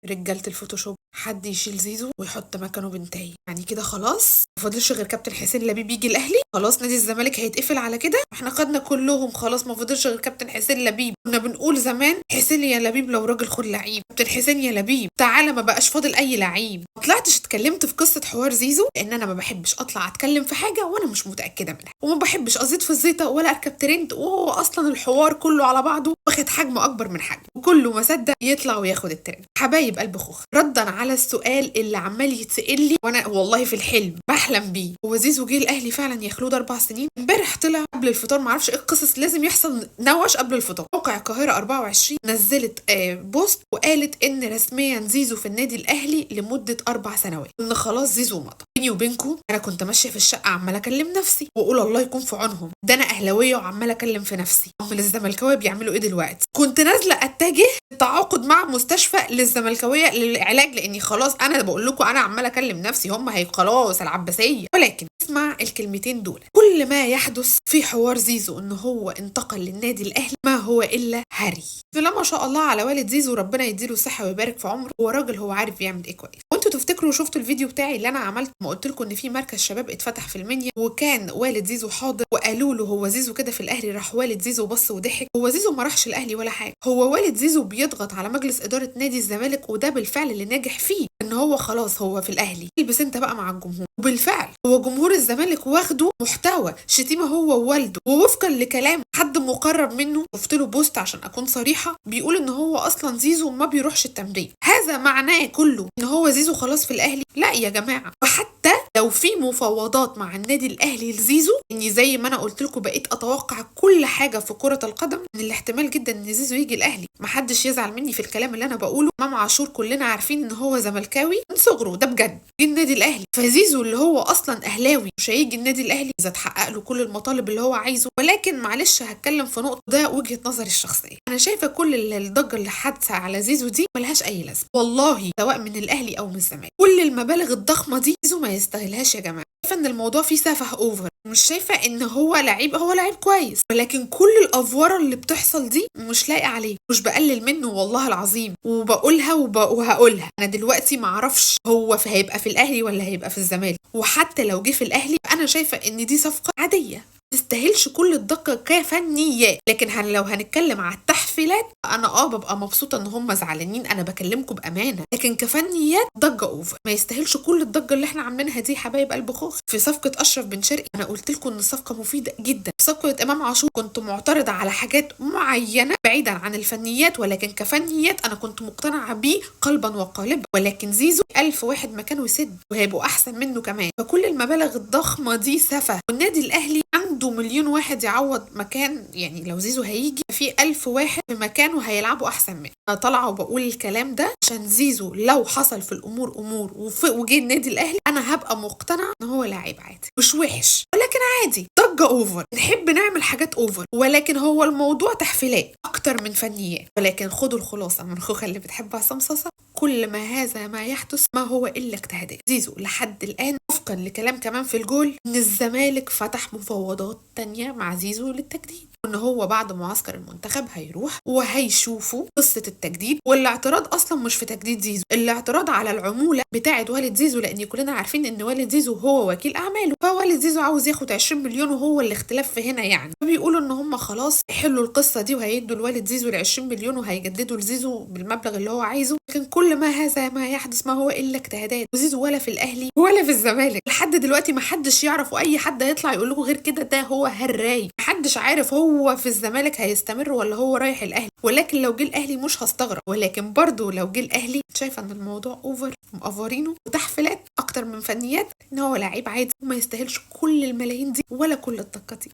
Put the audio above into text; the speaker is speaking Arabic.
رجاله الفوتوشوب حد يشيل زيزو ويحط مكانه بنتاي، يعني كده خلاص مفاضلش غير كابتن حسين لبيب يجي الاهلي. خلاص نادي الزمالك هيتقفل على كده، احنا خدنا كلهم خلاص مفاضلش غير كابتن حسين لبيب. كنا بنقول زمان حسين يا لبيب لو راجل خد لعيب، كابتن حسين يا لبيب تعالى، ما بقاش فاضل اي لعيب. ما طلعتش اتكلمت في قصه حوار زيزو لان انا ما بحبش اطلع اتكلم في حاجه وانا مش متاكده منها، وما بحبش ازيد في الزيطه ولا اركب ترند، وهو اصلا الحوار كله على بعضه واخد حجم اكبر من حجمه وكله ما صدق يطلع وياخد الترند. حبايب قلب خوخ، ردا على السؤال اللي عمال يتسال لي وانا والله في الحلم بحلم بيه، هو زيزو جه الاهلي فعلا يا خلود 4 سنين؟ امبارح طلع قبل الفطار، معرفش ايه القصص، لازم يحصل نوش قبل الفطار. موقع القاهره 24 نزلت بوست وقالت ان رسميا زيزو في النادي الاهلي لمده 4 سنوات، ان خلاص زيزو مضى. بيني وبينكم انا كنت ماشيه في الشقه عماله اكلم نفسي واقول الله يكون في عونهم، ده انا اهلاويه وعماله اكلم في نفسي، امال الزملكاويه بيعملوا ايه دلوقتي؟ كنت نازله اتجه التعاقد مع مستشفى للزملكاويه للعلاج، لاني خلاص انا بقول لكم انا عماله اكلم نفسي هم هي خلاص العباسيه. ولكن اسمع الكلمتين دول، كل ما يحدث في حوار زيزو ان هو انتقل للنادي الاهلي ما هو الا هري. فلا ما شاء الله على والد زيزو، ربنا يديله الصحه ويبارك في عمره، هو راجل هو عارف يعمل ايه كويس. وانتوا تفتكروا شفتوا الفيديو بتاعي اللي انا عملت ما قلت لكم ان في مركز شباب اتفتح في المنيا وكان والد زيزو حاضر، وقالوا له هو زيزو كده في الاهلي، راح والد زيزو بص وضحك. هو زيزو ما راحش الاهلي ولا حاجه، هو والد زيزو بيضغط على مجلس اداره نادي الزمالك، وده بالفعل اللي ناجح فيه ان هو خلاص هو في الاهلي، البس انت بقى مع الجمهور. وبالفعل هو جمهور الزمالك واخده محتوى شتيمه هو ووالده، ووفقا لكلام حد مقرب منه شفت له بوست عشان اكون صريحه بيقول ان هو اصلا زيزو ما بيروحش التمرين. هذا معناه كله ان هو زيزو خلاص في الاهلي؟ لا يا جماعه. وحتى لو في مفاوضات مع النادي الاهلي لزيزو، اني زي ما انا قلت لكم بقيت اتوقع كل حاجه في كره القدم، ان الاحتمال جدا ان زيزو يجي الاهلي. محدش يزعل مني في الكلام اللي انا بقوله، امام عاشور كلنا عارفين ان هو زملكاوي من صغره، ده بجد جه النادي الاهلي. فزيزو اللي هو اصلا اهلاوي مش هيجي النادي الاهلي اذا اتحقق له كل المطالب اللي هو عايزه. ولكن معلش هتكلم في نقطه، ده وجهه نظري الشخصيه، انا شايفه كل الضجه اللي حادثه على زيزو دي ملهاش اي لازمه والله، سواء من الاهلي او من الزمالك. كل المبالغ الضخمه دي زيزو ما يستاهلهاش يا جماعه. شايفه ان الموضوع فيه سفه اوفر، مش شايفه ان هو لعيب، هو لعيب كويس، ولكن كل الافوره اللي بتحصل دي مش لايقه عليه. مش بقلل منه والله العظيم، وبقولها وهقولها، انا دلوقتي معرفش هو هيبقى في الاهلي ولا هيبقى في الزمالك، وحتى لو جه في الاهلي انا شايفه ان دي صفقه عاديه تستاهلش كل الدقه كفنيات. لكن لو هنتكلم على التحفيلات انا ببقى مبسوطه ان هم زعلانين، انا بكلمكم بامانه، لكن كفنيات ضجه اوفر، ما يستاهلش كل الضجه اللي احنا عاملينها دي. حبايب قلب خوخ، في صفقه اشرف بن شرقي انا قلت لكم ان الصفقه مفيده جدا. في صفقه امام عاشور كنت معترضه على حاجات معينه بعيدا عن الفنيات، ولكن كفنيات انا كنت مقتنعه بيه قلبا وقالبا. ولكن زيزو 1000 واحد مكانه يسد وهيبقوا احسن منه كمان. فكل المبالغ الضخمه دي سفه، والنادي الاهلي عنده مليون واحد يعوض مكان، يعني لو زيزو هيجي في 1000 واحد في مكانه هيلعبوا احسن منه. انا طالعه وبقول الكلام ده عشان زيزو لو حصل في الامور وجه النادي الاهلي انا هبقى مقتنعه ان هو لاعب عادي مش وحش، ولكن عادي ضجه اوفر، نحب نعمل حاجات اوفر، ولكن هو الموضوع تحفيلات اكتر من فنيات. ولكن خدوا الخلاصه من خوخه اللي بتحب عصام صاصا، كل ما هذا ما يحدث ما هو الا اجتهادات. زيزو لحد الان وفقا لكلام كمان في الجول ان الزمالك فتح مفاوضات تانية مع زيزو للتجديد، ان هو بعد معسكر المنتخب هيروح وهيشوفوا قصه التجديد. والاعتراض اصلا مش في تجديد زيزو، الاعتراض على العموله بتاعه والد زيزو، لان كلنا عارفين ان والد زيزو هو وكيل اعماله، فوالد زيزو عاوز ياخد 20 مليون وهو الاختلاف في هنا يعني. فبيقولوا ان هم خلاص يحلوا القصه دي وهيدوا لوالد زيزو ال 20 مليون وهيجددوا لزيزو بالمبلغ اللي هو عايزه. لكن كل ما هذا ما يحدث ما هو الا اجتهادات، وزيزو ولا في الاهلي ولا في الزمالك لحد دلوقتي ما حدش يعرف، واي حد هيطلع يقول لكم غير كده ده هو هراي. محدش عارف هو في الزمالك هيستمر ولا هو رايح الاهلي. ولكن لو جه الاهلي مش هستغرب، ولكن برضو لو جه الاهلي شايفه ان الموضوع اوفر، مقفرينه وتحفيلات اكتر من فنيات، ان هو لعيب عادي وما يستاهلش كل الملايين دي ولا كل الطاقه دي.